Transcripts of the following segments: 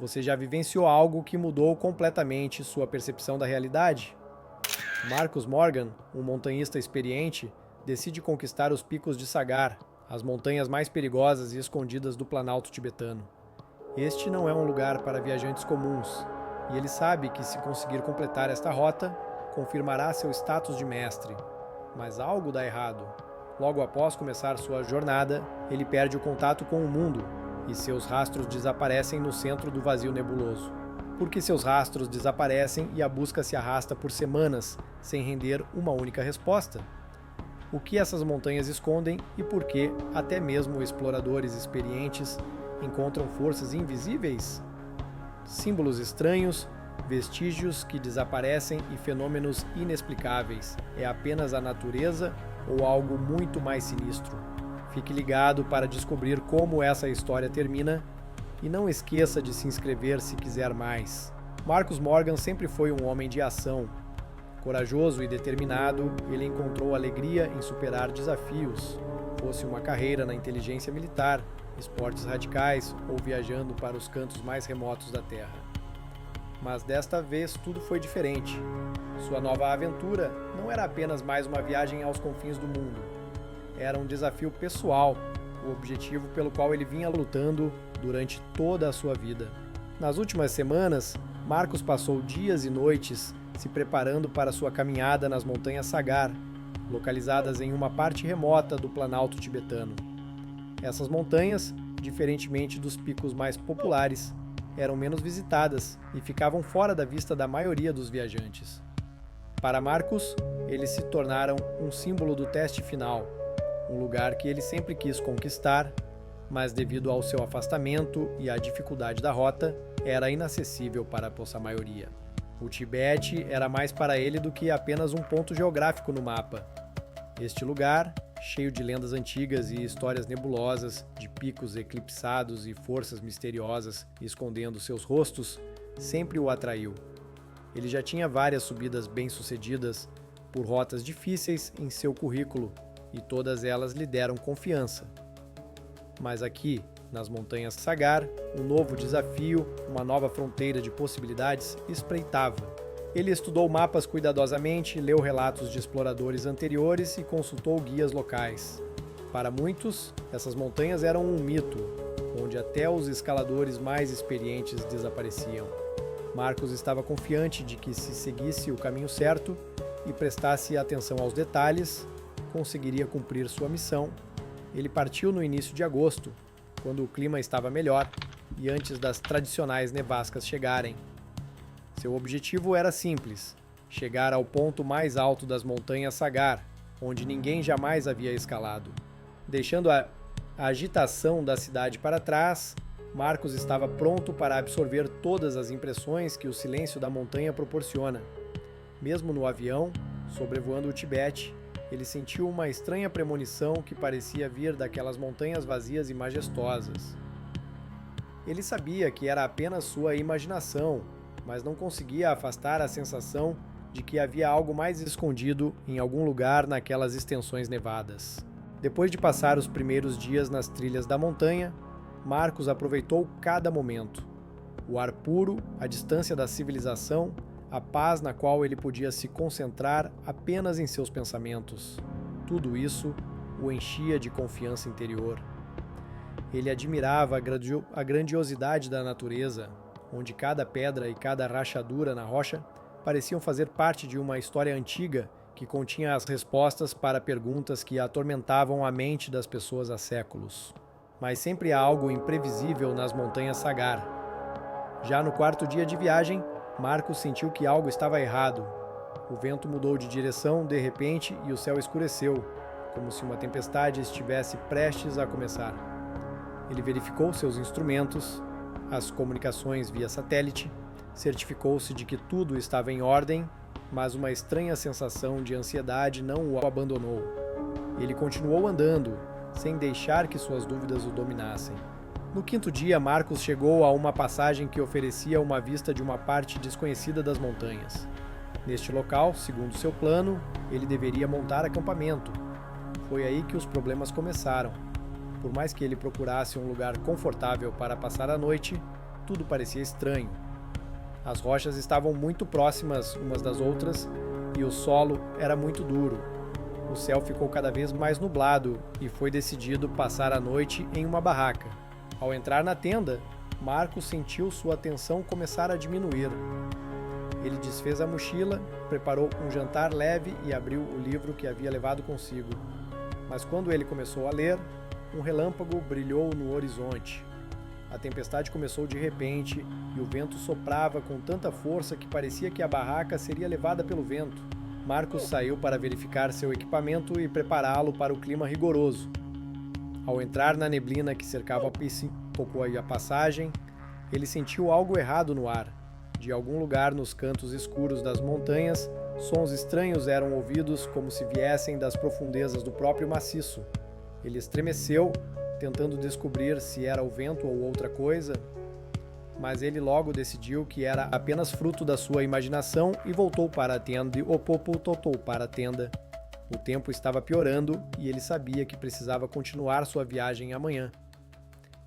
Você já vivenciou algo que mudou completamente sua percepção da realidade? Marcus Morgan, um montanhista experiente, decide conquistar os picos de Sagar, as montanhas mais perigosas e escondidas do Planalto tibetano. Este não é um lugar para viajantes comuns, e ele sabe que se conseguir completar esta rota, confirmará seu status de mestre. Mas algo dá errado. Logo após começar sua jornada, ele perde o contato com o mundo, e seus rastros desaparecem no centro do vazio nebuloso. Por que seus rastros desaparecem e a busca se arrasta por semanas, sem render uma única resposta? O que essas montanhas escondem e por que, até mesmo exploradores experientes, encontram forças invisíveis? Símbolos estranhos, vestígios que desaparecem e fenômenos inexplicáveis. É apenas a natureza ou algo muito mais sinistro? Fique ligado para descobrir como essa história termina e não esqueça de se inscrever se quiser mais. Marcus Morgan sempre foi um homem de ação. Corajoso e determinado, ele encontrou alegria em superar desafios, fosse uma carreira na inteligência militar, esportes radicais ou viajando para os cantos mais remotos da Terra. Mas desta vez tudo foi diferente. Sua nova aventura não era apenas mais uma viagem aos confins do mundo. Era um desafio pessoal, o objetivo pelo qual ele vinha lutando durante toda a sua vida. Nas últimas semanas, Marcus passou dias e noites se preparando para sua caminhada nas montanhas Sagar, localizadas em uma parte remota do Planalto tibetano. Essas montanhas, diferentemente dos picos mais populares, eram menos visitadas e ficavam fora da vista da maioria dos viajantes. Para Marcus, eles se tornaram um símbolo do teste final, um lugar que ele sempre quis conquistar, mas devido ao seu afastamento e à dificuldade da rota, era inacessível para a maioria. O Tibete era mais para ele do que apenas um ponto geográfico no mapa. Este lugar, cheio de lendas antigas e histórias nebulosas, de picos eclipsados e forças misteriosas escondendo seus rostos, sempre o atraiu. Ele já tinha várias subidas bem-sucedidas por rotas difíceis em seu currículo, e todas elas lhe deram confiança. Mas aqui, nas montanhas Sagar, um novo desafio, uma nova fronteira de possibilidades espreitava. Ele estudou mapas cuidadosamente, leu relatos de exploradores anteriores e consultou guias locais. Para muitos, essas montanhas eram um mito, onde até os escaladores mais experientes desapareciam. Marcus estava confiante de que, se seguisse o caminho certo e prestasse atenção aos detalhes, conseguiria cumprir sua missão. Ele partiu no início de agosto, quando o clima estava melhor e antes das tradicionais nevascas chegarem. Seu objetivo era simples: chegar ao ponto mais alto das montanhas Sagar, onde ninguém jamais havia escalado. Deixando a agitação da cidade para trás, Marcus estava pronto para absorver todas as impressões que o silêncio da montanha proporciona. Mesmo no avião, sobrevoando o Tibete, ele sentiu uma estranha premonição que parecia vir daquelas montanhas vazias e majestosas. Ele sabia que era apenas sua imaginação, mas não conseguia afastar a sensação de que havia algo mais escondido em algum lugar naquelas extensões nevadas. Depois de passar os primeiros dias nas trilhas da montanha, Marcus aproveitou cada momento. O ar puro, a distância da civilização, a paz na qual ele podia se concentrar apenas em seus pensamentos. Tudo isso o enchia de confiança interior. Ele admirava a grandiosidade da natureza, onde cada pedra e cada rachadura na rocha pareciam fazer parte de uma história antiga que continha as respostas para perguntas que atormentavam a mente das pessoas há séculos. Mas sempre há algo imprevisível nas montanhas Sagar. Já no quarto dia de viagem, Marcus sentiu que algo estava errado. O vento mudou de direção de repente e o céu escureceu, como se uma tempestade estivesse prestes a começar. Ele verificou seus instrumentos, as comunicações via satélite, certificou-se de que tudo estava em ordem, mas uma estranha sensação de ansiedade não o abandonou. Ele continuou andando, sem deixar que suas dúvidas o dominassem. No quinto dia, Marcus chegou a uma passagem que oferecia uma vista de uma parte desconhecida das montanhas. Neste local, segundo seu plano, ele deveria montar acampamento. Foi aí que os problemas começaram. Por mais que ele procurasse um lugar confortável para passar a noite, tudo parecia estranho. As rochas estavam muito próximas umas das outras e o solo era muito duro. O céu ficou cada vez mais nublado e foi decidido passar a noite em uma barraca. Ao entrar na tenda, Marcos sentiu sua tensão começar a diminuir. Ele desfez a mochila, preparou um jantar leve e abriu o livro que havia levado consigo. Mas quando ele começou a ler, um relâmpago brilhou no horizonte. A tempestade começou de repente e o vento soprava com tanta força que parecia que a barraca seria levada pelo vento. Marcos saiu para verificar seu equipamento e prepará-lo para o clima rigoroso. Ao entrar na neblina que cercava a pista, tocou a passagem, ele sentiu algo errado no ar. De algum lugar nos cantos escuros das montanhas, sons estranhos eram ouvidos como se viessem das profundezas do próprio maciço. Ele estremeceu, tentando descobrir se era o vento ou outra coisa, mas ele logo decidiu que era apenas fruto da sua imaginação e voltou para a tenda. O Popo totou para a tenda. O tempo estava piorando e ele sabia que precisava continuar sua viagem amanhã.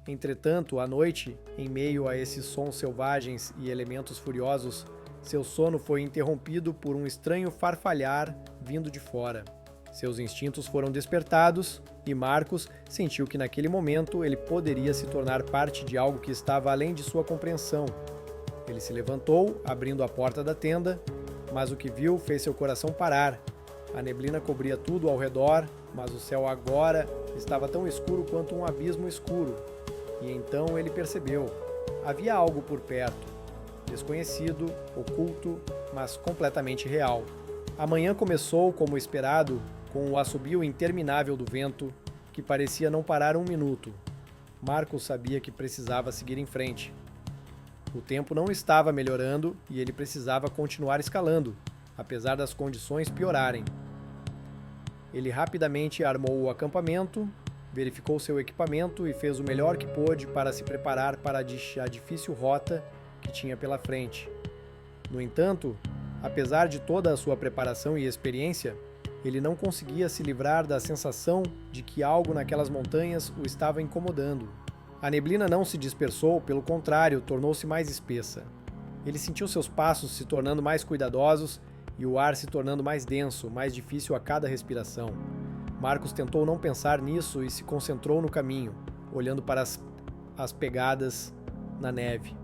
Entretanto, à noite, em meio a esses sons selvagens e elementos furiosos, seu sono foi interrompido por um estranho farfalhar vindo de fora. Seus instintos foram despertados e Marcos sentiu que naquele momento ele poderia se tornar parte de algo que estava além de sua compreensão. Ele se levantou, abrindo a porta da tenda, mas o que viu fez seu coração parar. A neblina cobria tudo ao redor, mas o céu agora estava tão escuro quanto um abismo escuro. E então ele percebeu. Havia algo por perto, desconhecido, oculto, mas completamente real. A manhã começou, como esperado, com o assobio interminável do vento, que parecia não parar um minuto. Marcos sabia que precisava seguir em frente. O tempo não estava melhorando e ele precisava continuar escalando, apesar das condições piorarem. Ele rapidamente armou o acampamento, verificou seu equipamento e fez o melhor que pôde para se preparar para a difícil rota que tinha pela frente. No entanto, apesar de toda a sua preparação e experiência, ele não conseguia se livrar da sensação de que algo naquelas montanhas o estava incomodando. A neblina não se dispersou, pelo contrário, tornou-se mais espessa. Ele sentiu seus passos se tornando mais cuidadosos e o ar se tornando mais denso, mais difícil a cada respiração. Marcos tentou não pensar nisso e se concentrou no caminho, olhando para as pegadas na neve.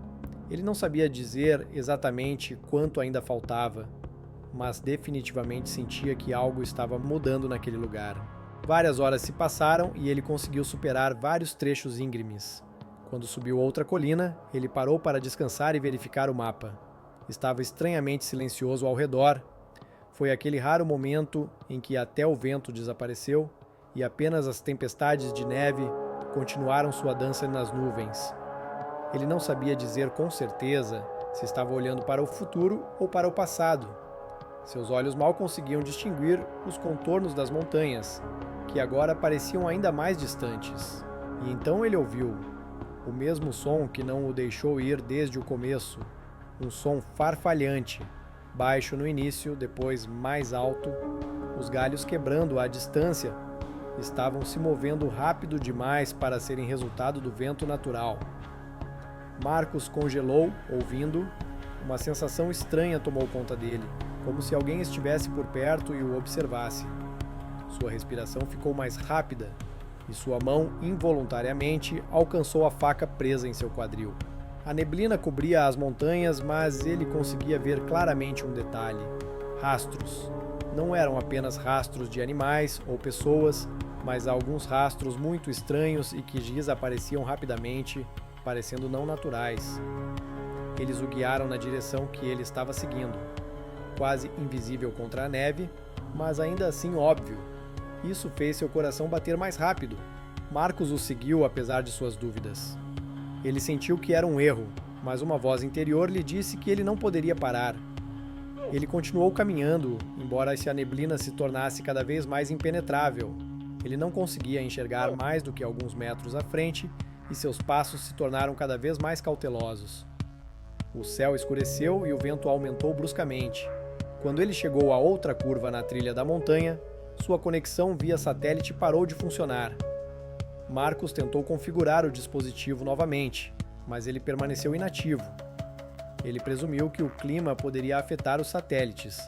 Ele não sabia dizer exatamente quanto ainda faltava, mas definitivamente sentia que algo estava mudando naquele lugar. Várias horas se passaram e ele conseguiu superar vários trechos íngremes. Quando subiu outra colina, ele parou para descansar e verificar o mapa. Estava estranhamente silencioso ao redor. Foi aquele raro momento em que até o vento desapareceu e apenas as tempestades de neve continuaram sua dança nas nuvens. Ele não sabia dizer com certeza se estava olhando para o futuro ou para o passado. Seus olhos mal conseguiam distinguir os contornos das montanhas, que agora pareciam ainda mais distantes. E então ele ouviu o mesmo som que não o deixou ir desde o começo, um som farfalhante, baixo no início, depois mais alto. Os galhos quebrando à distância estavam se movendo rápido demais para serem resultado do vento natural. Marcos congelou, ouvindo. Uma sensação estranha tomou conta dele, como se alguém estivesse por perto e o observasse. Sua respiração ficou mais rápida e sua mão, involuntariamente, alcançou a faca presa em seu quadril. A neblina cobria as montanhas, mas ele conseguia ver claramente um detalhe: rastros. Não eram apenas rastros de animais ou pessoas, mas alguns rastros muito estranhos e que desapareciam rapidamente, parecendo não naturais. Eles o guiaram na direção que ele estava seguindo. Quase invisível contra a neve, mas ainda assim óbvio. Isso fez seu coração bater mais rápido. Marcos o seguiu apesar de suas dúvidas. Ele sentiu que era um erro, mas uma voz interior lhe disse que ele não poderia parar. Ele continuou caminhando, embora a neblina se tornasse cada vez mais impenetrável. Ele não conseguia enxergar mais do que alguns metros à frente e seus passos se tornaram cada vez mais cautelosos. O céu escureceu e o vento aumentou bruscamente. Quando ele chegou a outra curva na trilha da montanha, sua conexão via satélite parou de funcionar. Marcos tentou configurar o dispositivo novamente, mas ele permaneceu inativo. Ele presumiu que o clima poderia afetar os satélites,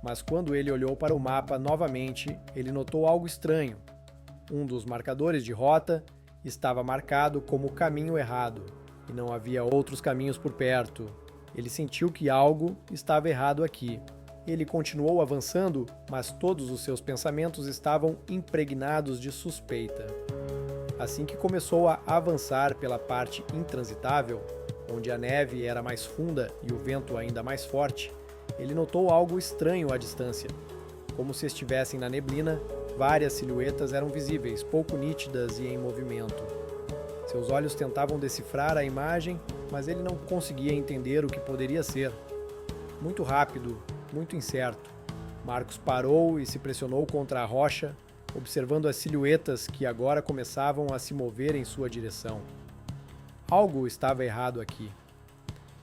mas quando ele olhou para o mapa novamente, ele notou algo estranho. Um dos marcadores de rota estava marcado como o caminho errado, e não havia outros caminhos por perto. Ele sentiu que algo estava errado aqui. Ele continuou avançando, mas todos os seus pensamentos estavam impregnados de suspeita. Assim que começou a avançar pela parte intransitável, onde a neve era mais funda e o vento ainda mais forte, ele notou algo estranho à distância. Como se estivessem na neblina, várias silhuetas eram visíveis, pouco nítidas e em movimento. Seus olhos tentavam decifrar a imagem, mas ele não conseguia entender o que poderia ser. Muito rápido, muito incerto. Marcos parou e se pressionou contra a rocha, observando as silhuetas que agora começavam a se mover em sua direção. Algo estava errado aqui.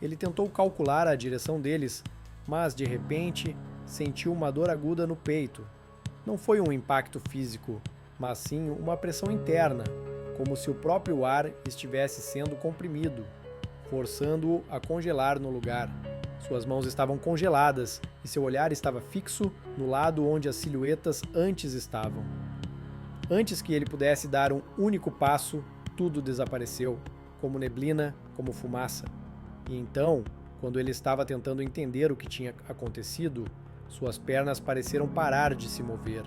Ele tentou calcular a direção deles, mas de repente sentiu uma dor aguda no peito. Não foi um impacto físico, mas sim uma pressão interna, como se o próprio ar estivesse sendo comprimido, forçando-o a congelar no lugar. Suas mãos estavam congeladas e seu olhar estava fixo no lado onde as silhuetas antes estavam. Antes que ele pudesse dar um único passo, tudo desapareceu, como neblina, como fumaça. E então, quando ele estava tentando entender o que tinha acontecido, suas pernas pareceram parar de se mover.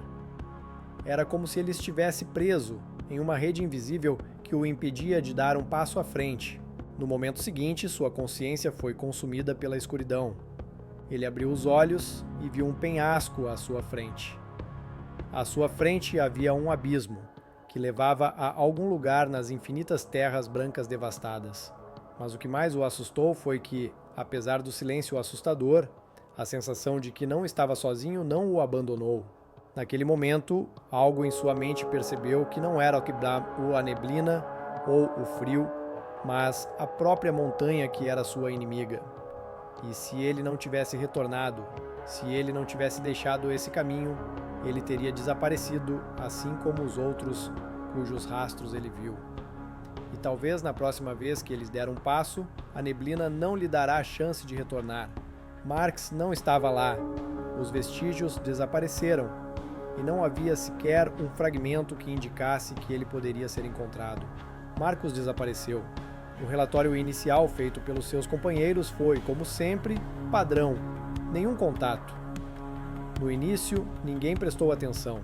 Era como se ele estivesse preso em uma rede invisível que o impedia de dar um passo à frente. No momento seguinte, sua consciência foi consumida pela escuridão. Ele abriu os olhos e viu um penhasco à sua frente. À sua frente havia um abismo, que levava a algum lugar nas infinitas terras brancas devastadas. Mas o que mais o assustou foi que, apesar do silêncio assustador, a sensação de que não estava sozinho não o abandonou. Naquele momento, algo em sua mente percebeu que não era a neblina ou o frio, mas a própria montanha que era sua inimiga. E se ele não tivesse retornado, se ele não tivesse deixado esse caminho, ele teria desaparecido, assim como os outros cujos rastros ele viu. E talvez na próxima vez que eles der um passo, a neblina não lhe dará a chance de retornar. Marx não estava lá. Os vestígios desapareceram. E não havia sequer um fragmento que indicasse que ele poderia ser encontrado. Marcos desapareceu. O relatório inicial feito pelos seus companheiros foi, como sempre, padrão. Nenhum contato. No início, ninguém prestou atenção.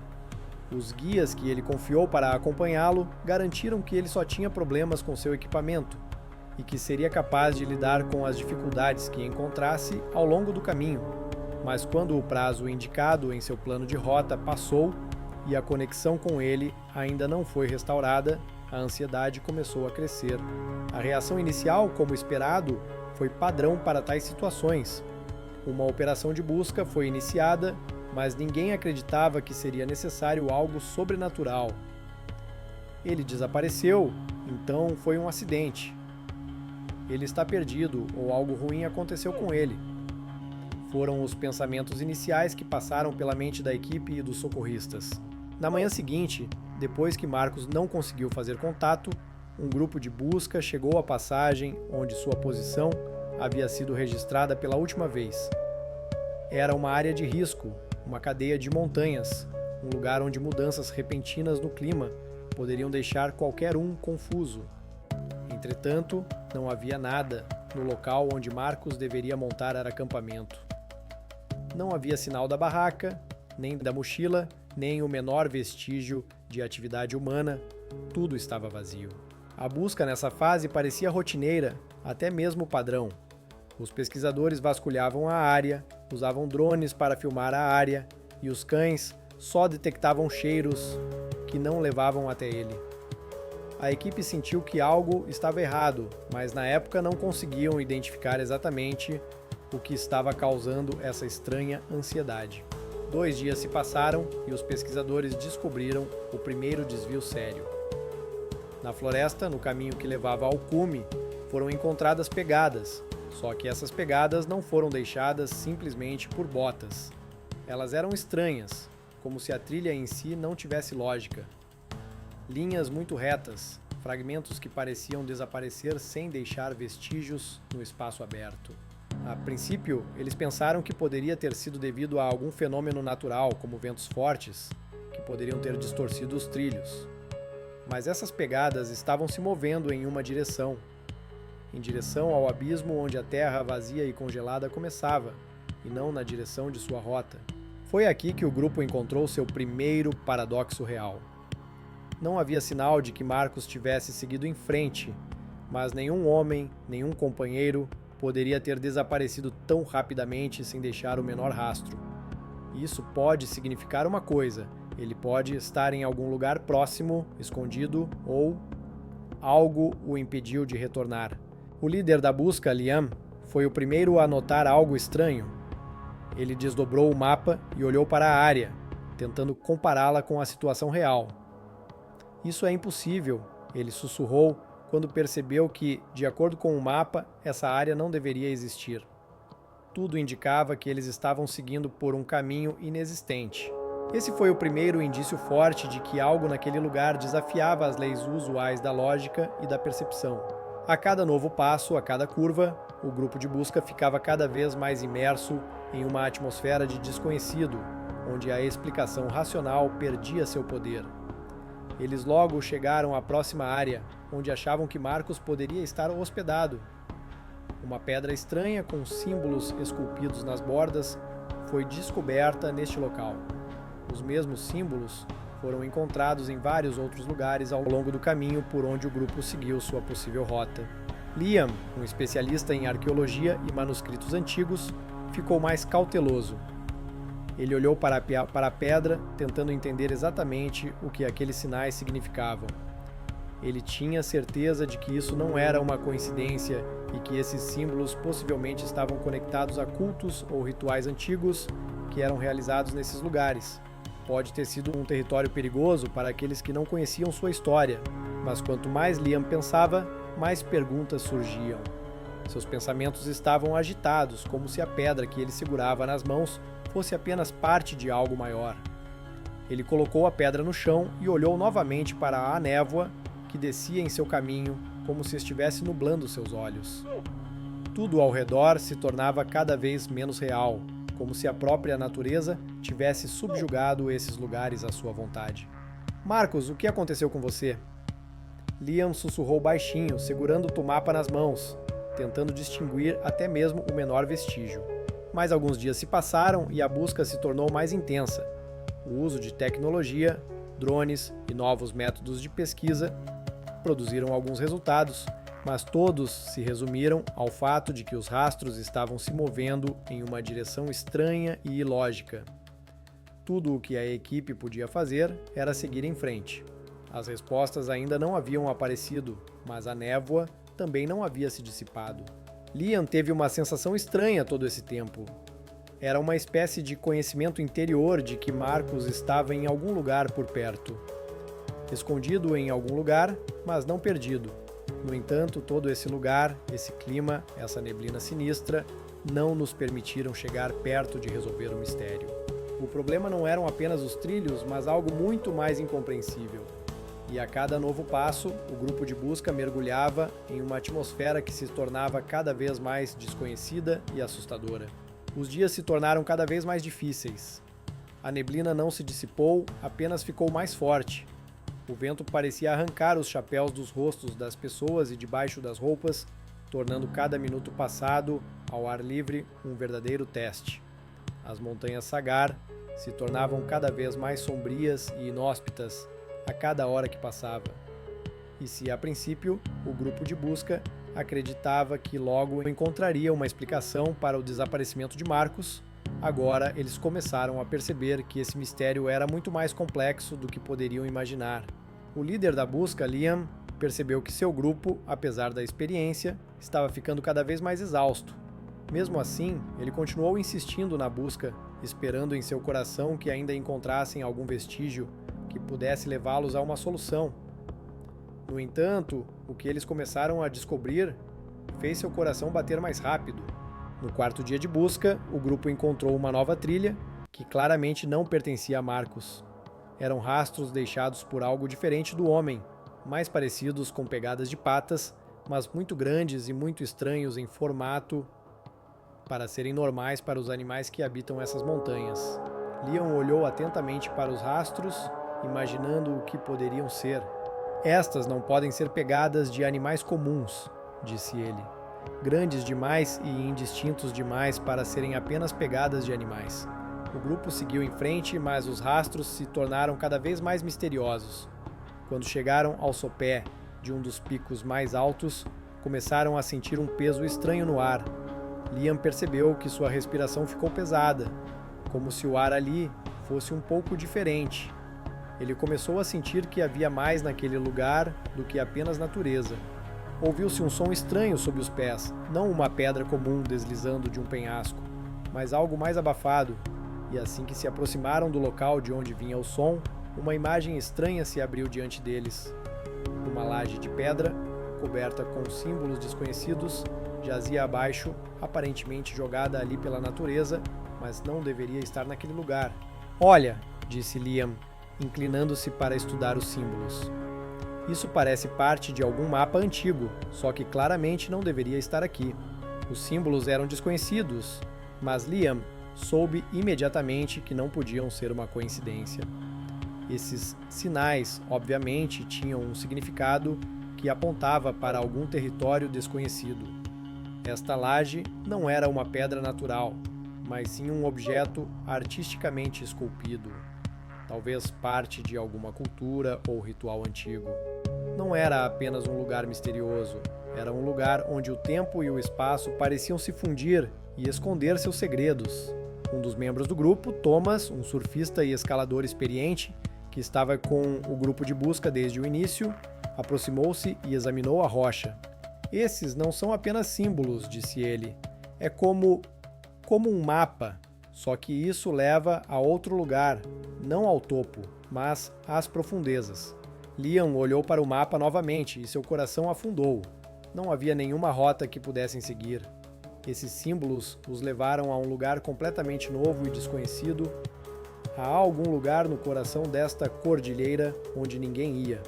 Os guias que ele confiou para acompanhá-lo garantiram que ele só tinha problemas com seu equipamento e que seria capaz de lidar com as dificuldades que encontrasse ao longo do caminho. Mas quando o prazo indicado em seu plano de rota passou e a conexão com ele ainda não foi restaurada, a ansiedade começou a crescer. A reação inicial, como esperado, foi padrão para tais situações. Uma operação de busca foi iniciada, mas ninguém acreditava que seria necessário algo sobrenatural. Ele desapareceu, então foi um acidente. Ele está perdido ou algo ruim aconteceu com ele. Foram os pensamentos iniciais que passaram pela mente da equipe e dos socorristas. Na manhã seguinte, depois que Marcos não conseguiu fazer contato, um grupo de busca chegou à passagem onde sua posição havia sido registrada pela última vez. Era uma área de risco, uma cadeia de montanhas, um lugar onde mudanças repentinas no clima poderiam deixar qualquer um confuso. Entretanto, não havia nada no local onde Marcos deveria montar acampamento. Não havia sinal da barraca, nem da mochila, nem o menor vestígio de atividade humana, tudo estava vazio. A busca nessa fase parecia rotineira, até mesmo padrão. Os pesquisadores vasculhavam a área, usavam drones para filmar a área, e os cães só detectavam cheiros que não levavam até ele. A equipe sentiu que algo estava errado, mas na época não conseguiam identificar exatamente o que estava causando essa estranha ansiedade. 2 dias se passaram e os pesquisadores descobriram o primeiro desvio sério. Na floresta, no caminho que levava ao cume, foram encontradas pegadas, só que essas pegadas não foram deixadas simplesmente por botas. Elas eram estranhas, como se a trilha em si não tivesse lógica. Linhas muito retas, fragmentos que pareciam desaparecer sem deixar vestígios no espaço aberto. A princípio, eles pensaram que poderia ter sido devido a algum fenômeno natural, como ventos fortes, que poderiam ter distorcido os trilhos. Mas essas pegadas estavam se movendo em uma direção, em direção ao abismo onde a terra vazia e congelada começava, e não na direção de sua rota. Foi aqui que o grupo encontrou seu primeiro paradoxo real. Não havia sinal de que Marcos tivesse seguido em frente, mas nenhum homem, nenhum companheiro poderia ter desaparecido tão rapidamente sem deixar o menor rastro. Isso pode significar uma coisa: ele pode estar em algum lugar próximo, escondido, ou algo o impediu de retornar. O líder da busca, Liam, foi o primeiro a notar algo estranho. Ele desdobrou o mapa e olhou para a área, tentando compará-la com a situação real. Isso é impossível, ele sussurrou quando percebeu que, de acordo com o mapa, essa área não deveria existir. Tudo indicava que eles estavam seguindo por um caminho inexistente. Esse foi o primeiro indício forte de que algo naquele lugar desafiava as leis usuais da lógica e da percepção. A cada novo passo, a cada curva, o grupo de busca ficava cada vez mais imerso em uma atmosfera de desconhecido, onde a explicação racional perdia seu poder. Eles logo chegaram à próxima área, onde achavam que Marcos poderia estar hospedado. Uma pedra estranha com símbolos esculpidos nas bordas foi descoberta neste local. Os mesmos símbolos foram encontrados em vários outros lugares ao longo do caminho por onde o grupo seguiu sua possível rota. Liam, um especialista em arqueologia e manuscritos antigos, ficou mais cauteloso. Ele olhou para a pedra, tentando entender exatamente o que aqueles sinais significavam. Ele tinha certeza de que isso não era uma coincidência e que esses símbolos possivelmente estavam conectados a cultos ou rituais antigos que eram realizados nesses lugares. Pode ter sido um território perigoso para aqueles que não conheciam sua história, mas quanto mais Liam pensava, mais perguntas surgiam. Seus pensamentos estavam agitados, como se a pedra que ele segurava nas mãos fosse apenas parte de algo maior. Ele colocou a pedra no chão e olhou novamente para a névoa que descia em seu caminho, como se estivesse nublando seus olhos. Tudo ao redor se tornava cada vez menos real, como se a própria natureza tivesse subjugado esses lugares à sua vontade. Marcos, o que aconteceu com você? Liam sussurrou baixinho, segurando o mapa nas mãos, tentando distinguir até mesmo o menor vestígio. Mas alguns dias se passaram e a busca se tornou mais intensa. O uso de tecnologia, drones e novos métodos de pesquisa produziram alguns resultados, mas todos se resumiram ao fato de que os rastros estavam se movendo em uma direção estranha e ilógica. Tudo o que a equipe podia fazer era seguir em frente. As respostas ainda não haviam aparecido, mas a névoa também não havia se dissipado. Liam teve uma sensação estranha todo esse tempo. Era uma espécie de conhecimento interior de que Marcos estava em algum lugar por perto. Escondido em algum lugar, mas não perdido. No entanto, todo esse lugar, esse clima, essa neblina sinistra, não nos permitiram chegar perto de resolver o mistério. O problema não eram apenas os trilhos, mas algo muito mais incompreensível. E a cada novo passo, o grupo de busca mergulhava em uma atmosfera que se tornava cada vez mais desconhecida e assustadora. Os dias se tornaram cada vez mais difíceis. A neblina não se dissipou, apenas ficou mais forte. O vento parecia arrancar os chapéus dos rostos das pessoas e debaixo das roupas, tornando cada minuto passado, ao ar livre, um verdadeiro teste. As montanhas Sagar se tornavam cada vez mais sombrias e inóspitas a cada hora que passava. E se, a princípio, o grupo de busca acreditava que logo encontraria uma explicação para o desaparecimento de Marcos, agora eles começaram a perceber que esse mistério era muito mais complexo do que poderiam imaginar. O líder da busca, Liam, percebeu que seu grupo, apesar da experiência, estava ficando cada vez mais exausto. Mesmo assim, ele continuou insistindo na busca, esperando em seu coração que ainda encontrassem algum vestígio que pudesse levá-los a uma solução. No entanto, o que eles começaram a descobrir fez seu coração bater mais rápido. No quarto dia de busca, o grupo encontrou uma nova trilha que claramente não pertencia a Marcos. Eram rastros deixados por algo diferente do homem, mais parecidos com pegadas de patas, mas muito grandes e muito estranhos em formato para serem normais para os animais que habitam essas montanhas. Liam olhou atentamente para os rastros, imaginando o que poderiam ser. Estas não podem ser pegadas de animais comuns, disse ele. Grandes demais e indistintos demais para serem apenas pegadas de animais. O grupo seguiu em frente, mas os rastros se tornaram cada vez mais misteriosos. Quando chegaram ao sopé de um dos picos mais altos, começaram a sentir um peso estranho no ar. Liam percebeu que sua respiração ficou pesada, como se o ar ali fosse um pouco diferente. Ele começou a sentir que havia mais naquele lugar do que apenas natureza. Ouviu-se um som estranho sob os pés, não uma pedra comum deslizando de um penhasco, mas algo mais abafado, e assim que se aproximaram do local de onde vinha o som, uma imagem estranha se abriu diante deles. Uma laje de pedra, coberta com símbolos desconhecidos, jazia abaixo, aparentemente jogada ali pela natureza, mas não deveria estar naquele lugar. Olha, disse Liam, inclinando-se para estudar os símbolos. Isso parece parte de algum mapa antigo, só que claramente não deveria estar aqui. Os símbolos eram desconhecidos, mas Liam soube imediatamente que não podiam ser uma coincidência. Esses sinais, obviamente, tinham um significado que apontava para algum território desconhecido. Esta laje não era uma pedra natural, mas sim um objeto artisticamente esculpido. Talvez parte de alguma cultura ou ritual antigo. Não era apenas um lugar misterioso, era um lugar onde o tempo e o espaço pareciam se fundir e esconder seus segredos. Um dos membros do grupo, Thomas, um surfista e escalador experiente, que estava com o grupo de busca desde o início, aproximou-se e examinou a rocha. Esses não são apenas símbolos, disse ele. É como um mapa, só que isso leva a outro lugar, não ao topo, mas às profundezas. Liam olhou para o mapa novamente e seu coração afundou. Não havia nenhuma rota que pudessem seguir. Esses símbolos os levaram a um lugar completamente novo e desconhecido. Há algum lugar no coração desta cordilheira onde ninguém ia.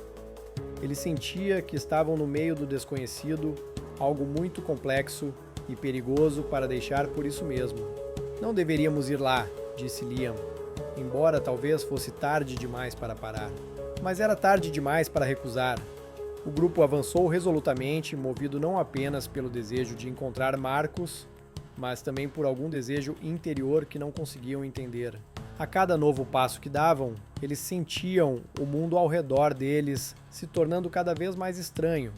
Ele sentia que estavam no meio do desconhecido, algo muito complexo e perigoso para deixar por isso mesmo. Não deveríamos ir lá, disse Liam, embora talvez fosse tarde demais para parar. Mas era tarde demais para recusar. O grupo avançou resolutamente, movido não apenas pelo desejo de encontrar Marcus, mas também por algum desejo interior que não conseguiam entender. A cada novo passo que davam, eles sentiam o mundo ao redor deles se tornando cada vez mais estranho.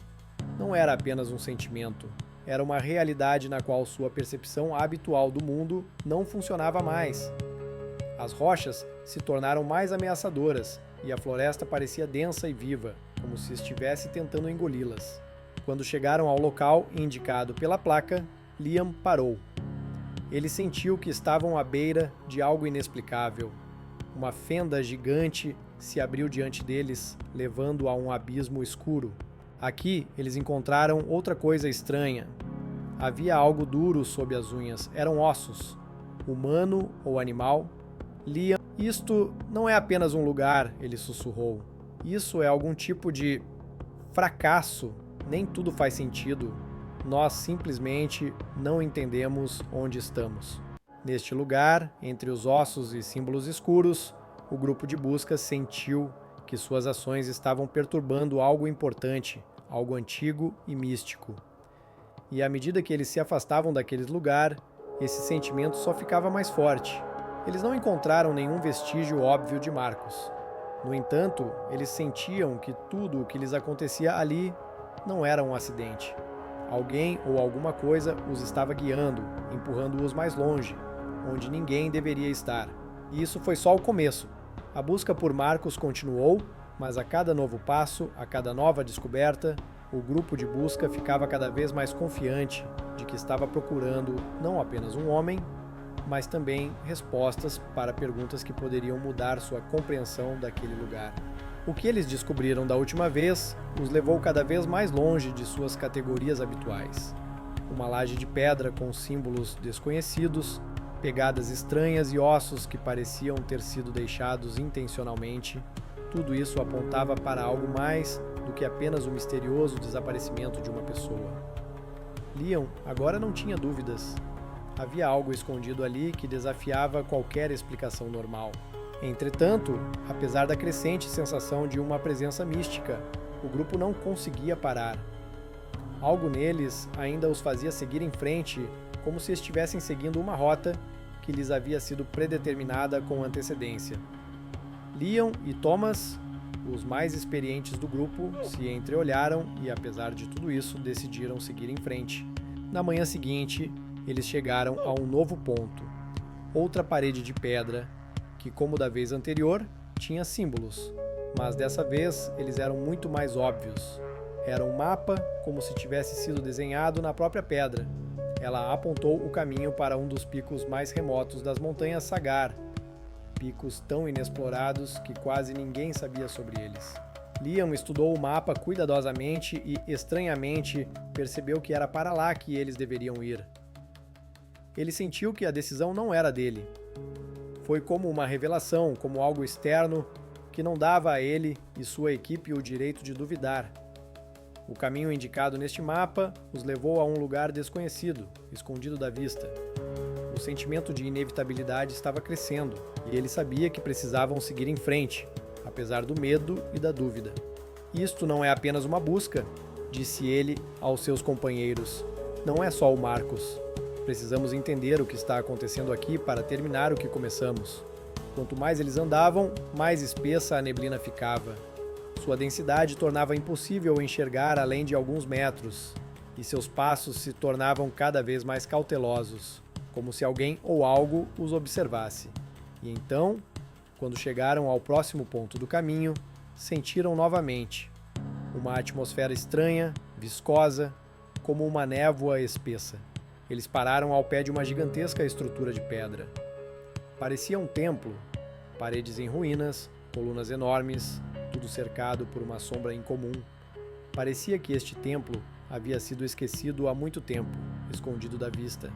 Não era apenas um sentimento, era uma realidade na qual sua percepção habitual do mundo não funcionava mais. As rochas se tornaram mais ameaçadoras e a floresta parecia densa e viva, como se estivesse tentando engoli-las. Quando chegaram ao local indicado pela placa, Liam parou. Ele sentiu que estavam à beira de algo inexplicável. Uma fenda gigante se abriu diante deles, levando a um abismo escuro. Aqui, eles encontraram outra coisa estranha. Havia algo duro sob as unhas. Eram ossos. Humano ou animal? Liam, isto não é apenas um lugar, ele sussurrou. Isso é algum tipo de fracasso. Nem tudo faz sentido. Nós simplesmente não entendemos onde estamos. Neste lugar, entre os ossos e símbolos escuros, o grupo de busca sentiu que suas ações estavam perturbando algo importante, algo antigo e místico. E à medida que eles se afastavam daquele lugar, esse sentimento só ficava mais forte. Eles não encontraram nenhum vestígio óbvio de Marcus. No entanto, eles sentiam que tudo o que lhes acontecia ali não era um acidente. Alguém ou alguma coisa os estava guiando, empurrando-os mais longe, onde ninguém deveria estar. E isso foi só o começo. A busca por Marcus continuou, mas a cada novo passo, a cada nova descoberta, o grupo de busca ficava cada vez mais confiante de que estava procurando não apenas um homem, mas também respostas para perguntas que poderiam mudar sua compreensão daquele lugar. O que eles descobriram da última vez os levou cada vez mais longe de suas categorias habituais. Uma laje de pedra com símbolos desconhecidos, pegadas estranhas e ossos que pareciam ter sido deixados intencionalmente, tudo isso apontava para algo mais do que apenas o misterioso desaparecimento de uma pessoa. Leon agora não tinha dúvidas. Havia algo escondido ali que desafiava qualquer explicação normal. Entretanto, apesar da crescente sensação de uma presença mística, o grupo não conseguia parar. Algo neles ainda os fazia seguir em frente, como se estivessem seguindo uma rota que lhes havia sido predeterminada com antecedência. Leon e Thomas, os mais experientes do grupo, se entreolharam e, apesar de tudo isso, decidiram seguir em frente. Na manhã seguinte, eles chegaram a um novo ponto, outra parede de pedra, que, como da vez anterior, tinha símbolos, mas dessa vez eles eram muito mais óbvios. Era um mapa, como se tivesse sido desenhado na própria pedra. Ela apontou o caminho para um dos picos mais remotos das montanhas Sagar, picos tão inexplorados que quase ninguém sabia sobre eles. Leon estudou o mapa cuidadosamente e, estranhamente, percebeu que era para lá que eles deveriam ir. Ele sentiu que a decisão não era dele. Foi como uma revelação, como algo externo que não dava a ele e sua equipe o direito de duvidar. O caminho indicado neste mapa os levou a um lugar desconhecido, escondido da vista. O sentimento de inevitabilidade estava crescendo, e ele sabia que precisavam seguir em frente, apesar do medo e da dúvida. Isto não é apenas uma busca, disse ele aos seus companheiros. Não é só o Marcos. Precisamos entender o que está acontecendo aqui para terminar o que começamos. Quanto mais eles andavam, mais espessa a neblina ficava. Sua densidade tornava impossível enxergar além de alguns metros, e seus passos se tornavam cada vez mais cautelosos, como se alguém ou algo os observasse. E então, quando chegaram ao próximo ponto do caminho, sentiram novamente uma atmosfera estranha, viscosa, como uma névoa espessa. Eles pararam ao pé de uma gigantesca estrutura de pedra. Parecia um templo, paredes em ruínas, colunas enormes, tudo cercado por uma sombra incomum. Parecia que este templo havia sido esquecido há muito tempo, escondido da vista.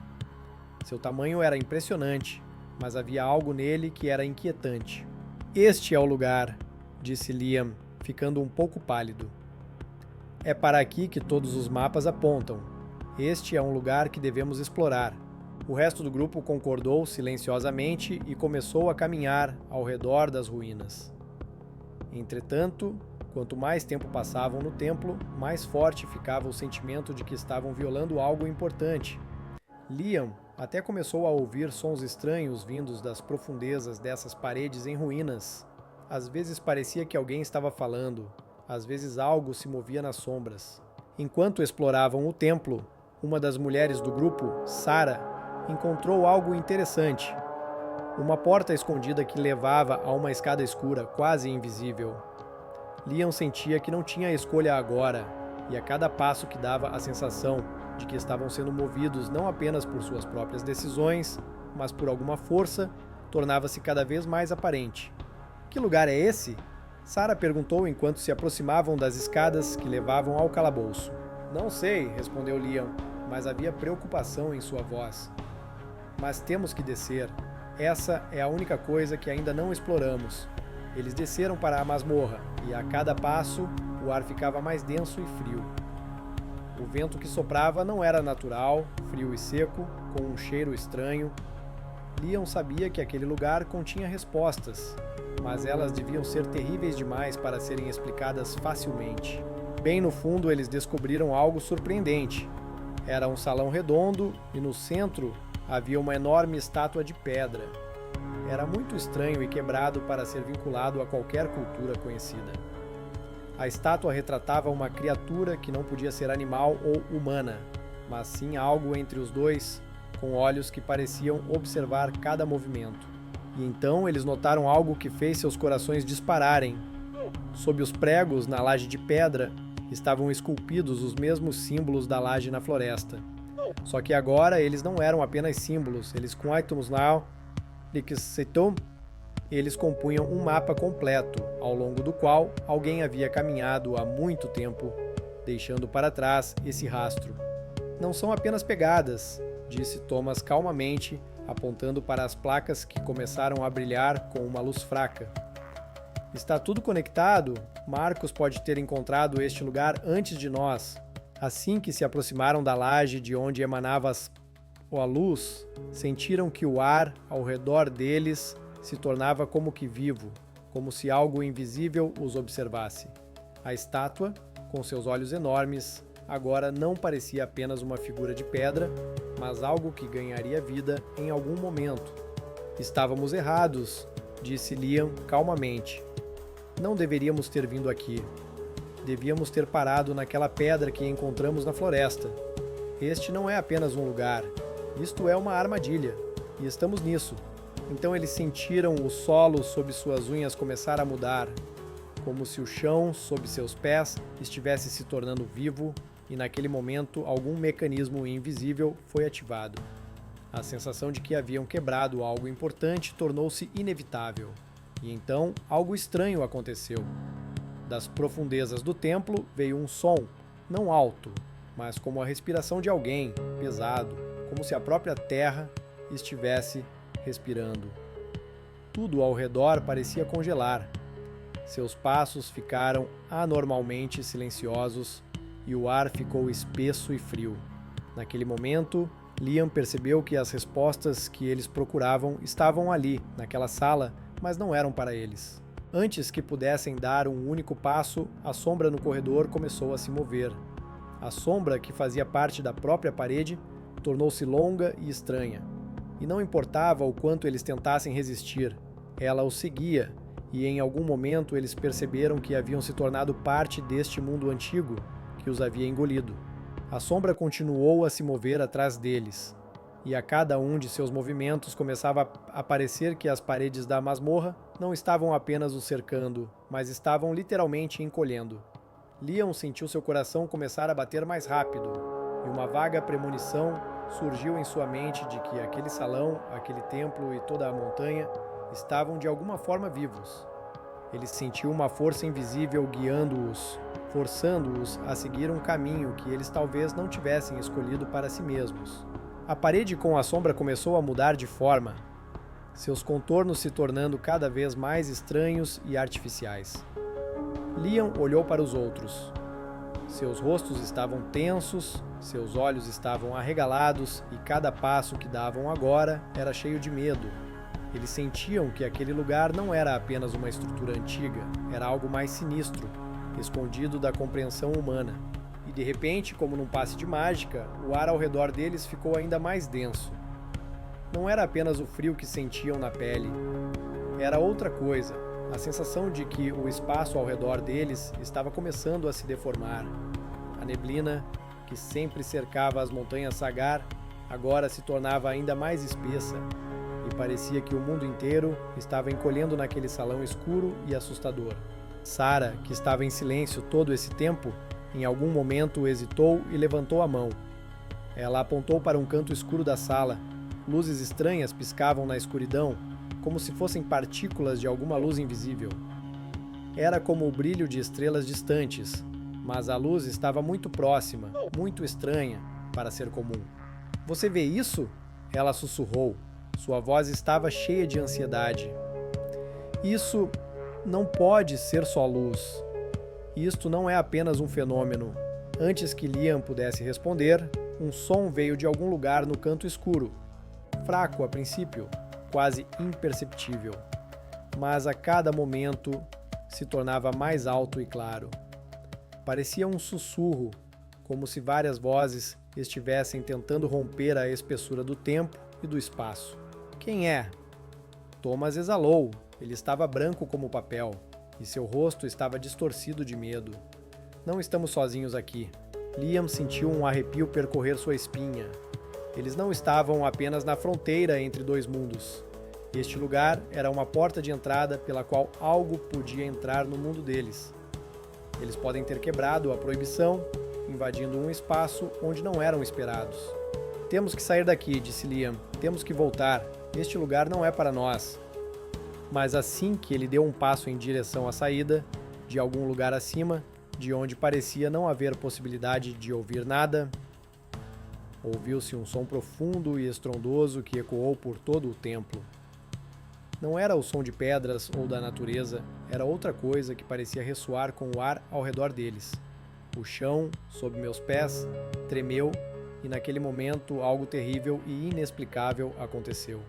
Seu tamanho era impressionante, mas havia algo nele que era inquietante. Este é o lugar, disse Liam, ficando um pouco pálido. É para aqui que todos os mapas apontam. Este é um lugar que devemos explorar. O resto do grupo concordou silenciosamente e começou a caminhar ao redor das ruínas. Entretanto, quanto mais tempo passavam no templo, mais forte ficava o sentimento de que estavam violando algo importante. Liam até começou a ouvir sons estranhos vindos das profundezas dessas paredes em ruínas. Às vezes parecia que alguém estava falando, às vezes algo se movia nas sombras. Enquanto exploravam o templo, uma das mulheres do grupo, Sarah, encontrou algo interessante. Uma porta escondida que levava a uma escada escura, quase invisível. Leon sentia que não tinha escolha agora, e a cada passo que dava a sensação de que estavam sendo movidos não apenas por suas próprias decisões, mas por alguma força, tornava-se cada vez mais aparente. Que lugar é esse? Sarah perguntou enquanto se aproximavam das escadas que levavam ao calabouço. Não sei, respondeu Leon, mas havia preocupação em sua voz. Mas temos que descer. Essa é a única coisa que ainda não exploramos. Eles desceram para a masmorra, e a cada passo, o ar ficava mais denso e frio. O vento que soprava não era natural, frio e seco, com um cheiro estranho. Leon sabia que aquele lugar continha respostas, mas elas deviam ser terríveis demais para serem explicadas facilmente. Bem no fundo, eles descobriram algo surpreendente. Era um salão redondo e no centro havia uma enorme estátua de pedra. Era muito estranho e quebrado para ser vinculado a qualquer cultura conhecida. A estátua retratava uma criatura que não podia ser animal ou humana, mas sim algo entre os dois, com olhos que pareciam observar cada movimento. E então eles notaram algo que fez seus corações dispararem. Sob os pregos, na laje de pedra, estavam esculpidos os mesmos símbolos da laje na floresta. Só que agora eles não eram apenas símbolos, eles eles compunham um mapa completo, ao longo do qual alguém havia caminhado há muito tempo, deixando para trás esse rastro. Não são apenas pegadas, disse Thomas calmamente, apontando para as placas que começaram a brilhar com uma luz fraca. Está tudo conectado, Marcos pode ter encontrado este lugar antes de nós. Assim que se aproximaram da laje de onde emanava a luz, sentiram que o ar ao redor deles se tornava como que vivo, como se algo invisível os observasse. A estátua, com seus olhos enormes, agora não parecia apenas uma figura de pedra, mas algo que ganharia vida em algum momento. Estávamos errados, disse Liam calmamente. Não deveríamos ter vindo aqui. Devíamos ter parado naquela pedra que encontramos na floresta. Este não é apenas um lugar. Isto é uma armadilha. E estamos nisso. Então eles sentiram o solo sob suas unhas começar a mudar, como se o chão sob seus pés estivesse se tornando vivo, e naquele momento algum mecanismo invisível foi ativado. A sensação de que haviam quebrado algo importante tornou-se inevitável. E então algo estranho aconteceu. Das profundezas do templo veio um som, não alto, mas como a respiração de alguém, pesado, como se a própria terra estivesse respirando. Tudo ao redor parecia congelar. Seus passos ficaram anormalmente silenciosos e o ar ficou espesso e frio. Naquele momento, Liam percebeu que as respostas que eles procuravam estavam ali, naquela sala, mas não eram para eles. Antes que pudessem dar um único passo, a sombra no corredor começou a se mover. A sombra, que fazia parte da própria parede, tornou-se longa e estranha. E não importava o quanto eles tentassem resistir, ela os seguia, e em algum momento eles perceberam que haviam se tornado parte deste mundo antigo que os havia engolido. A sombra continuou a se mover atrás deles, e a cada um de seus movimentos começava a parecer que as paredes da masmorra não estavam apenas os cercando, mas estavam literalmente encolhendo. Liam sentiu seu coração começar a bater mais rápido, e uma vaga premonição surgiu em sua mente de que aquele salão, aquele templo e toda a montanha estavam de alguma forma vivos. Ele sentiu uma força invisível guiando-os, forçando-os a seguir um caminho que eles talvez não tivessem escolhido para si mesmos. A parede com a sombra começou a mudar de forma, seus contornos se tornando cada vez mais estranhos e artificiais. Liam olhou para os outros. Seus rostos estavam tensos, seus olhos estavam arregalados e cada passo que davam agora era cheio de medo. Eles sentiam que aquele lugar não era apenas uma estrutura antiga, era algo mais sinistro, escondido da compreensão humana. E de repente, como num passe de mágica, o ar ao redor deles ficou ainda mais denso. Não era apenas o frio que sentiam na pele, era outra coisa, a sensação de que o espaço ao redor deles estava começando a se deformar. A neblina, que sempre cercava as montanhas Sagar, agora se tornava ainda mais espessa, e parecia que o mundo inteiro estava encolhendo naquele salão escuro e assustador. Sarah, que estava em silêncio todo esse tempo, em algum momento hesitou e levantou a mão. Ela apontou para um canto escuro da sala. Luzes estranhas piscavam na escuridão, como se fossem partículas de alguma luz invisível. Era como o brilho de estrelas distantes, mas a luz estava muito próxima, muito estranha, para ser comum. "Você vê isso?" Ela sussurrou. Sua voz estava cheia de ansiedade. "Isso não pode ser só luz. Isto não é apenas um fenômeno." Antes que Liam pudesse responder, um som veio de algum lugar no canto escuro. Fraco a princípio, quase imperceptível, mas a cada momento se tornava mais alto e claro. Parecia um sussurro, como se várias vozes estivessem tentando romper a espessura do tempo e do espaço. "Quem é?" Thomas exalou. Ele estava branco como papel, e seu rosto estava distorcido de medo. "Não estamos sozinhos aqui." Liam sentiu um arrepio percorrer sua espinha. Eles não estavam apenas na fronteira entre dois mundos. Este lugar era uma porta de entrada pela qual algo podia entrar no mundo deles. Eles podem ter quebrado a proibição, invadindo um espaço onde não eram esperados. "Temos que sair daqui", disse Liam. "Temos que voltar. Este lugar não é para nós." Mas assim que ele deu um passo em direção à saída, de algum lugar acima, de onde parecia não haver possibilidade de ouvir nada, ouviu-se um som profundo e estrondoso que ecoou por todo o templo. Não era o som de pedras ou da natureza, era outra coisa que parecia ressoar com o ar ao redor deles. O chão, sob meus pés, tremeu e naquele momento algo terrível e inexplicável aconteceu.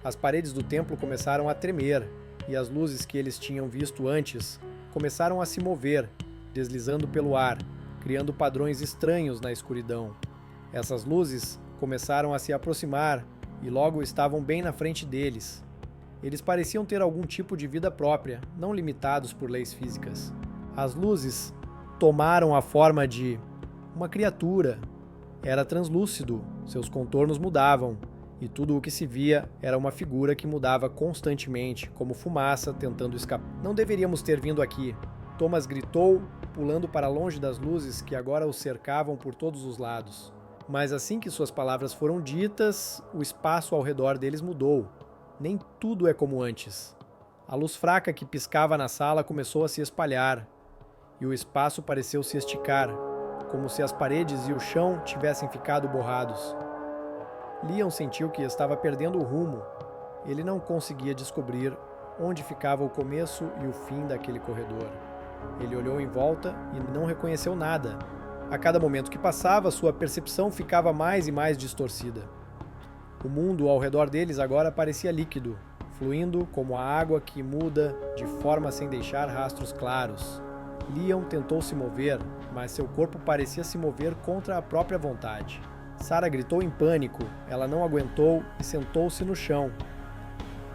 As paredes do templo começaram a tremer e as luzes que eles tinham visto antes começaram a se mover, deslizando pelo ar, criando padrões estranhos na escuridão. Essas luzes começaram a se aproximar e logo estavam bem na frente deles. Eles pareciam ter algum tipo de vida própria, não limitados por leis físicas. As luzes tomaram a forma de uma criatura. Era translúcido, seus contornos mudavam, e tudo o que se via era uma figura que mudava constantemente, como fumaça tentando escapar. Não deveríamos ter vindo aqui, Thomas gritou, pulando para longe das luzes que agora o cercavam por todos os lados. Mas assim que suas palavras foram ditas, o espaço ao redor deles mudou. Nem tudo é como antes. A luz fraca que piscava na sala começou a se espalhar, e o espaço pareceu se esticar, como se as paredes e o chão tivessem ficado borrados. Leon sentiu que estava perdendo o rumo. Ele não conseguia descobrir onde ficava o começo e o fim daquele corredor. Ele olhou em volta e não reconheceu nada. A cada momento que passava, sua percepção ficava mais e mais distorcida. O mundo ao redor deles agora parecia líquido, fluindo como a água que muda de forma sem deixar rastros claros. Leon tentou se mover, mas seu corpo parecia se mover contra a própria vontade. Sarah gritou em pânico, ela não aguentou e sentou-se no chão.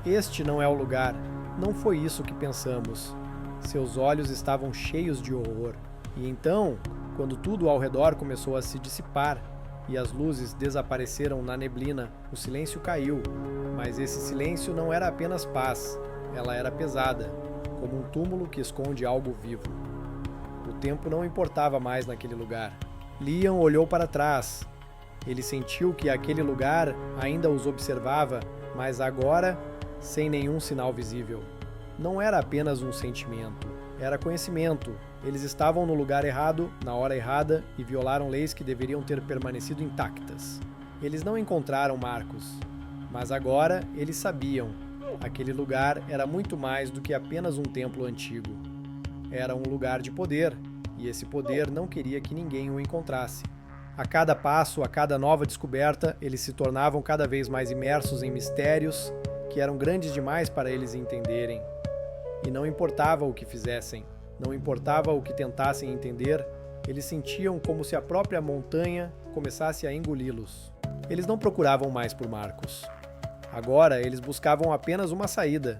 Este não é o lugar, não foi isso que pensamos. Seus olhos estavam cheios de horror. E então, quando tudo ao redor começou a se dissipar e as luzes desapareceram na neblina, o silêncio caiu. Mas esse silêncio não era apenas paz, ela era pesada, como um túmulo que esconde algo vivo. O tempo não importava mais naquele lugar. Leon olhou para trás. Ele sentiu que aquele lugar ainda os observava, mas agora sem nenhum sinal visível. Não era apenas um sentimento, era conhecimento. Eles estavam no lugar errado, na hora errada, e violaram leis que deveriam ter permanecido intactas. Eles não encontraram Marcos, mas agora eles sabiam. Aquele lugar era muito mais do que apenas um templo antigo. Era um lugar de poder, e esse poder não queria que ninguém o encontrasse. A cada passo, a cada nova descoberta, eles se tornavam cada vez mais imersos em mistérios que eram grandes demais para eles entenderem. E não importava o que fizessem, não importava o que tentassem entender, eles sentiam como se a própria montanha começasse a engoli-los. Eles não procuravam mais por Marcos. Agora eles buscavam apenas uma saída,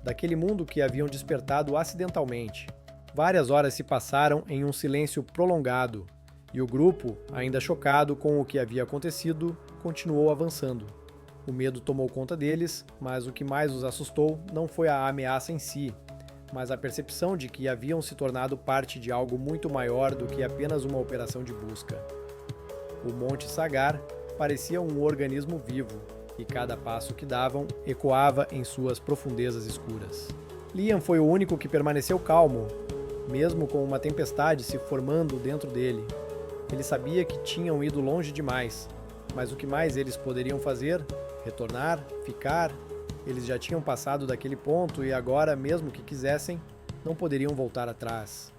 daquele mundo que haviam despertado acidentalmente. Várias horas se passaram em um silêncio prolongado, e o grupo, ainda chocado com o que havia acontecido, continuou avançando. O medo tomou conta deles, mas o que mais os assustou não foi a ameaça em si, mas a percepção de que haviam se tornado parte de algo muito maior do que apenas uma operação de busca. O Monte Sagar parecia um organismo vivo, e cada passo que davam ecoava em suas profundezas escuras. Leon foi o único que permaneceu calmo, mesmo com uma tempestade se formando dentro dele. Ele sabia que tinham ido longe demais, mas o que mais eles poderiam fazer? Retornar? Ficar? Eles já tinham passado daquele ponto e agora, mesmo que quisessem, não poderiam voltar atrás.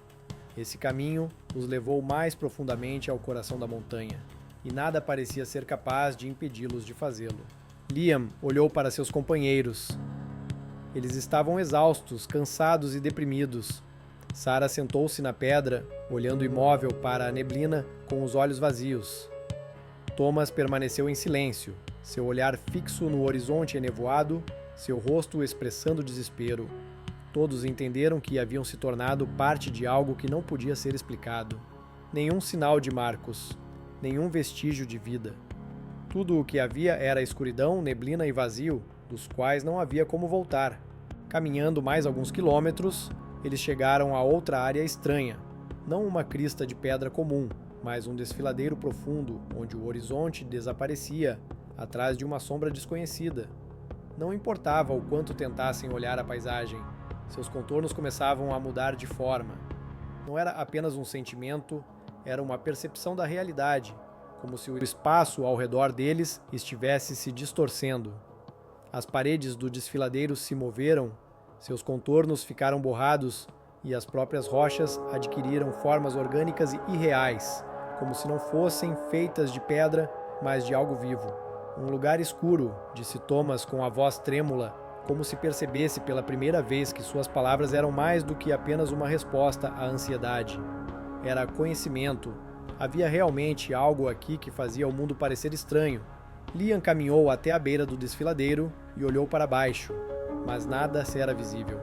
Esse caminho os levou mais profundamente ao coração da montanha, e nada parecia ser capaz de impedi-los de fazê-lo. Liam olhou para seus companheiros. Eles estavam exaustos, cansados e deprimidos. Sarah sentou-se na pedra, olhando imóvel para a neblina com os olhos vazios. Thomas permaneceu em silêncio, seu olhar fixo no horizonte enevoado, seu rosto expressando desespero. Todos entenderam que haviam se tornado parte de algo que não podia ser explicado. Nenhum sinal de Marcos, nenhum vestígio de vida. Tudo o que havia era escuridão, neblina e vazio, dos quais não havia como voltar. Caminhando mais alguns quilômetros, eles chegaram a outra área estranha, não uma crista de pedra comum, mas um desfiladeiro profundo, onde o horizonte desaparecia, atrás de uma sombra desconhecida. Não importava o quanto tentassem olhar a paisagem, seus contornos começavam a mudar de forma. Não era apenas um sentimento, era uma percepção da realidade, como se o espaço ao redor deles estivesse se distorcendo. As paredes do desfiladeiro se moveram, seus contornos ficaram borrados e as próprias rochas adquiriram formas orgânicas e irreais, como se não fossem feitas de pedra, mas de algo vivo. Um lugar escuro, disse Thomas com a voz trêmula, como se percebesse pela primeira vez que suas palavras eram mais do que apenas uma resposta à ansiedade. Era conhecimento. Havia realmente algo aqui que fazia o mundo parecer estranho. Liam caminhou até a beira do desfiladeiro e olhou para baixo, mas nada era visível.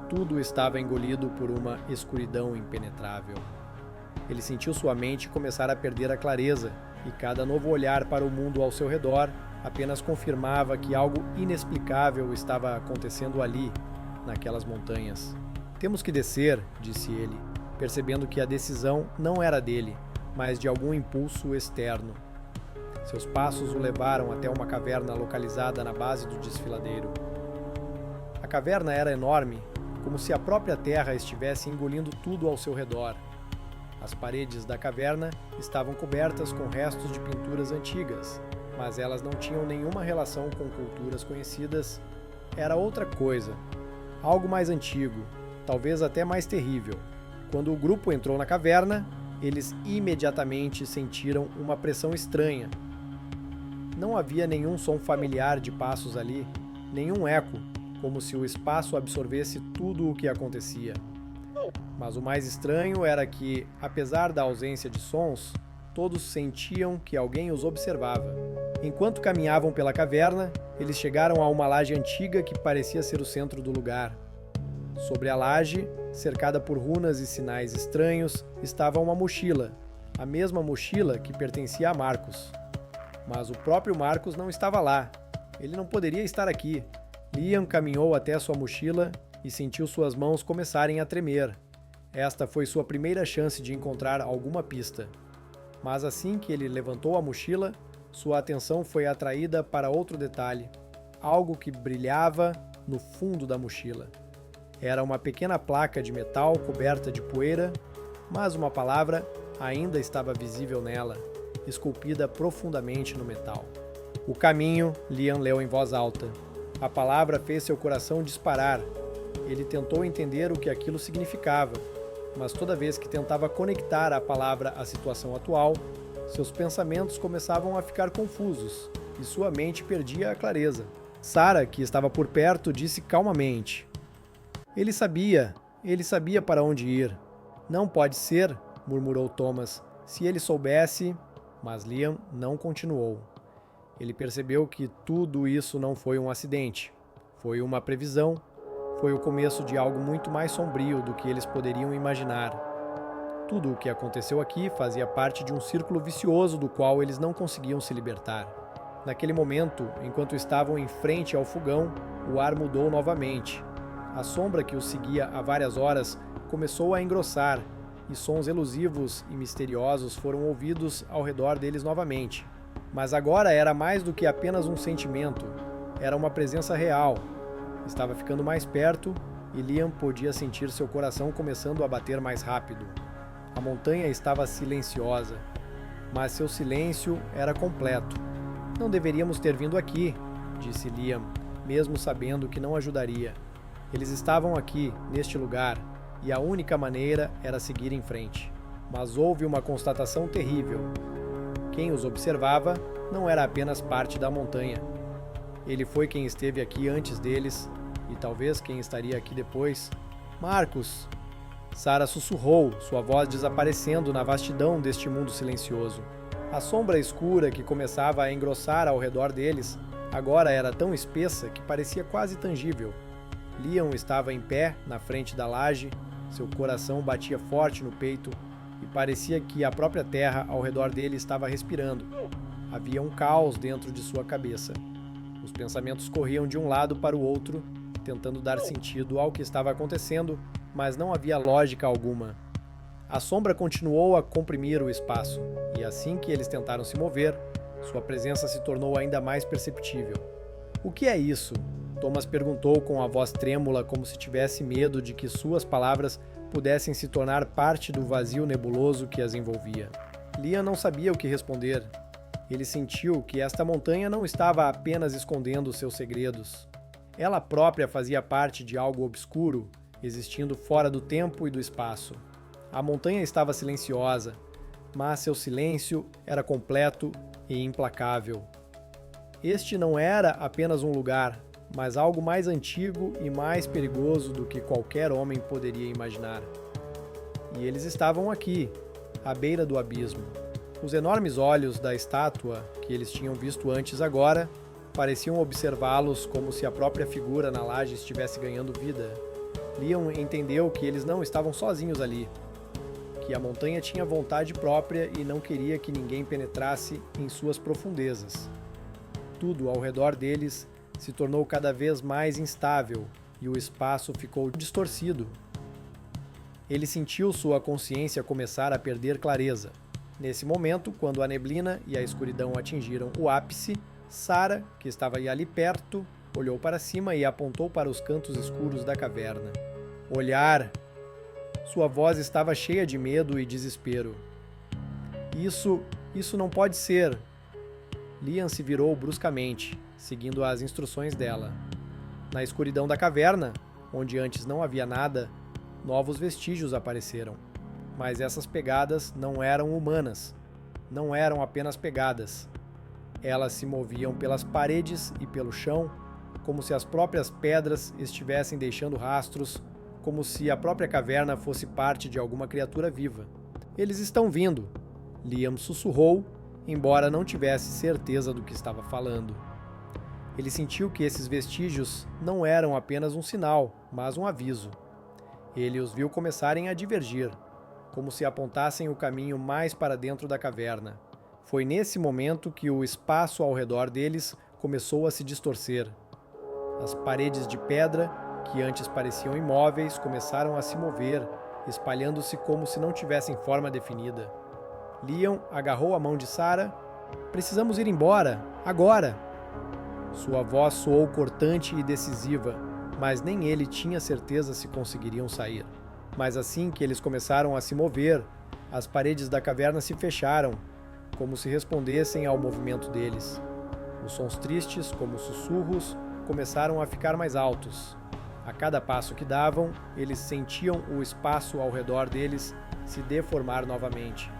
Tudo estava engolido por uma escuridão impenetrável. Ele sentiu sua mente começar a perder a clareza, e cada novo olhar para o mundo ao seu redor apenas confirmava que algo inexplicável estava acontecendo ali, naquelas montanhas. Temos que descer, disse ele, percebendo que a decisão não era dele, mas de algum impulso externo. Seus passos o levaram até uma caverna localizada na base do desfiladeiro. A caverna era enorme, como se a própria terra estivesse engolindo tudo ao seu redor. As paredes da caverna estavam cobertas com restos de pinturas antigas, mas elas não tinham nenhuma relação com culturas conhecidas. Era outra coisa, algo mais antigo, talvez até mais terrível. Quando o grupo entrou na caverna, eles imediatamente sentiram uma pressão estranha. Não havia nenhum som familiar de passos ali, nenhum eco, como se o espaço absorvesse tudo o que acontecia. Mas o mais estranho era que, apesar da ausência de sons, todos sentiam que alguém os observava. Enquanto caminhavam pela caverna, eles chegaram a uma laje antiga que parecia ser o centro do lugar. Sobre a laje, cercada por runas e sinais estranhos, estava uma mochila, a mesma mochila que pertencia a Marcus. Mas o próprio Marcus não estava lá. Ele não poderia estar aqui. Liam caminhou até sua mochila e sentiu suas mãos começarem a tremer. Esta foi sua primeira chance de encontrar alguma pista. Mas assim que ele levantou a mochila, sua atenção foi atraída para outro detalhe, algo que brilhava no fundo da mochila. Era uma pequena placa de metal coberta de poeira, mas uma palavra ainda estava visível nela, esculpida profundamente no metal. O caminho, Liam leu em voz alta. A palavra fez seu coração disparar. Ele tentou entender o que aquilo significava, mas toda vez que tentava conectar a palavra à situação atual, seus pensamentos começavam a ficar confusos e sua mente perdia a clareza. Sarah, que estava por perto, disse calmamente: Ele sabia para onde ir. Não pode ser, murmurou Thomas. Se ele soubesse... Mas Liam não continuou. Ele percebeu que tudo isso não foi um acidente. Foi uma previsão. Foi o começo de algo muito mais sombrio do que eles poderiam imaginar. Tudo o que aconteceu aqui fazia parte de um círculo vicioso do qual eles não conseguiam se libertar. Naquele momento, enquanto estavam em frente ao fogão, o ar mudou novamente. A sombra que os seguia há várias horas começou a engrossar, e sons elusivos e misteriosos foram ouvidos ao redor deles novamente. Mas agora era mais do que apenas um sentimento. Era uma presença real. Estava ficando mais perto e Liam podia sentir seu coração começando a bater mais rápido. A montanha estava silenciosa, mas seu silêncio era completo. Não deveríamos ter vindo aqui, disse Liam, mesmo sabendo que não ajudaria. Eles estavam aqui, neste lugar, e a única maneira era seguir em frente. Mas houve uma constatação terrível. Quem os observava não era apenas parte da montanha. Ele foi quem esteve aqui antes deles, e talvez quem estaria aqui depois. Marcus! Sarah sussurrou, sua voz desaparecendo na vastidão deste mundo silencioso. A sombra escura que começava a engrossar ao redor deles agora era tão espessa que parecia quase tangível. Liam estava em pé na frente da laje, seu coração batia forte no peito e parecia que a própria terra ao redor dele estava respirando. Havia um caos dentro de sua cabeça. Os pensamentos corriam de um lado para o outro, tentando dar sentido ao que estava acontecendo, mas não havia lógica alguma. A sombra continuou a comprimir o espaço, e assim que eles tentaram se mover, sua presença se tornou ainda mais perceptível. O que é isso? Thomas perguntou com a voz trêmula, como se tivesse medo de que suas palavras pudessem se tornar parte do vazio nebuloso que as envolvia. Liam não sabia o que responder. Ele sentiu que esta montanha não estava apenas escondendo seus segredos. Ela própria fazia parte de algo obscuro, existindo fora do tempo e do espaço. A montanha estava silenciosa, mas seu silêncio era completo e implacável. Este não era apenas um lugar, mas algo mais antigo e mais perigoso do que qualquer homem poderia imaginar. E eles estavam aqui, à beira do abismo. Os enormes olhos da estátua, que eles tinham visto antes agora, pareciam observá-los como se a própria figura na laje estivesse ganhando vida. Leon entendeu que eles não estavam sozinhos ali, que a montanha tinha vontade própria e não queria que ninguém penetrasse em suas profundezas. Tudo ao redor deles se tornou cada vez mais instável e o espaço ficou distorcido. Ele sentiu sua consciência começar a perder clareza. Nesse momento, quando a neblina e a escuridão atingiram o ápice, Sarah, que estava ali perto, olhou para cima e apontou para os cantos escuros da caverna. Olhar! Sua voz estava cheia de medo e desespero. Isso não pode ser! Leon se virou bruscamente, seguindo as instruções dela. Na escuridão da caverna, onde antes não havia nada, novos vestígios apareceram. Mas essas pegadas não eram humanas. Não eram apenas pegadas. Elas se moviam pelas paredes e pelo chão, como se as próprias pedras estivessem deixando rastros, como se a própria caverna fosse parte de alguma criatura viva. Eles estão vindo, Liam sussurrou, embora não tivesse certeza do que estava falando. Ele sentiu que esses vestígios não eram apenas um sinal, mas um aviso. Ele os viu começarem a divergir, como se apontassem o caminho mais para dentro da caverna. Foi nesse momento que o espaço ao redor deles começou a se distorcer. As paredes de pedra, que antes pareciam imóveis, começaram a se mover, espalhando-se como se não tivessem forma definida. Leon agarrou a mão de Sarah. Precisamos ir embora, agora! Sua voz soou cortante e decisiva, mas nem ele tinha certeza se conseguiriam sair. Mas assim que eles começaram a se mover, as paredes da caverna se fecharam, como se respondessem ao movimento deles. Os sons tristes, como sussurros, começaram a ficar mais altos. A cada passo que davam, eles sentiam o espaço ao redor deles se deformar novamente.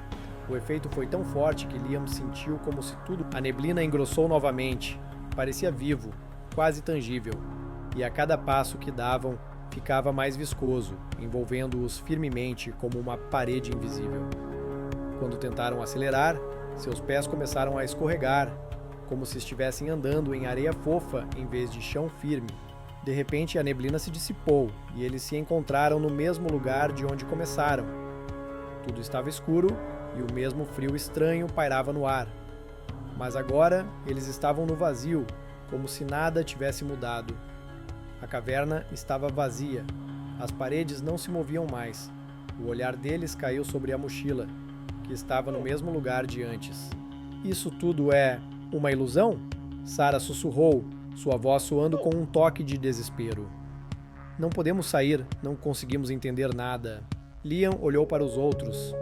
O efeito foi tão forte que Liam sentiu como se tudo... A neblina engrossou novamente. Parecia vivo, quase tangível. E a cada passo que davam, ficava mais viscoso, envolvendo-os firmemente como uma parede invisível. Quando tentaram acelerar, seus pés começaram a escorregar, como se estivessem andando em areia fofa em vez de chão firme. De repente, a neblina se dissipou e eles se encontraram no mesmo lugar de onde começaram. Tudo estava escuro e o mesmo frio estranho pairava no ar. Mas agora, eles estavam no vazio, como se nada tivesse mudado. A caverna estava vazia. As paredes não se moviam mais. O olhar deles caiu sobre a mochila, que estava no mesmo lugar de antes. Isso tudo é uma ilusão? Sarah sussurrou, sua voz soando com um toque de desespero. Não podemos sair, não conseguimos entender nada. Leon olhou para os outros.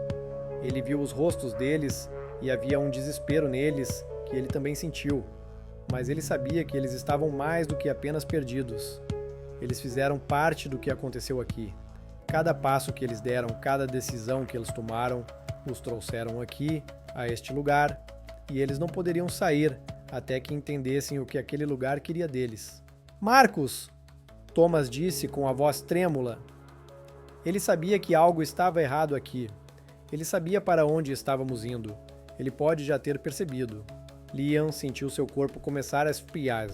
Ele viu os rostos deles e havia um desespero neles que ele também sentiu. Mas ele sabia que eles estavam mais do que apenas perdidos. Eles fizeram parte do que aconteceu aqui. Cada passo que eles deram, cada decisão que eles tomaram, os trouxeram aqui, a este lugar, e eles não poderiam sair até que entendessem o que aquele lugar queria deles. Marcos! Thomas disse com a voz trêmula. Ele sabia que algo estava errado aqui. Ele sabia para onde estávamos indo. Ele pode já ter percebido. Leon sentiu seu corpo começar a esfriar.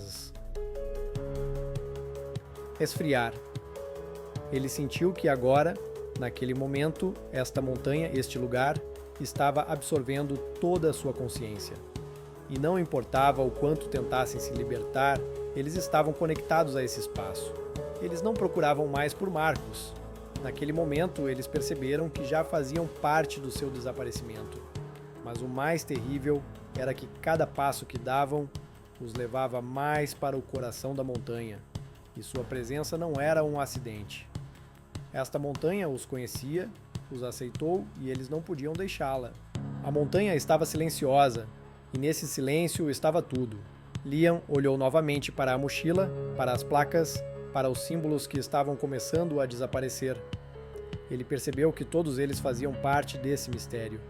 Ele sentiu que agora, naquele momento, esta montanha, este lugar, estava absorvendo toda a sua consciência. E não importava o quanto tentassem se libertar, eles estavam conectados a esse espaço. Eles não procuravam mais por Marcos. Naquele momento, eles perceberam que já faziam parte do seu desaparecimento. Mas o mais terrível era que cada passo que davam os levava mais para o coração da montanha, e sua presença não era um acidente. Esta montanha os conhecia, os aceitou e eles não podiam deixá-la. A montanha estava silenciosa, E nesse silêncio estava tudo. Liam olhou novamente para a mochila, para as placas, para os símbolos que estavam começando a desaparecer. Ele percebeu que todos eles faziam parte desse mistério.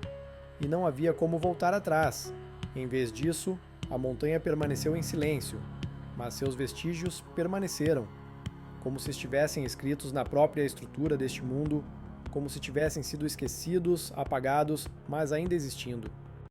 E não havia como voltar atrás. Em vez disso, a montanha permaneceu em silêncio, mas seus vestígios permaneceram, como se estivessem escritos na própria estrutura deste mundo, como se tivessem sido esquecidos, apagados, mas ainda existindo.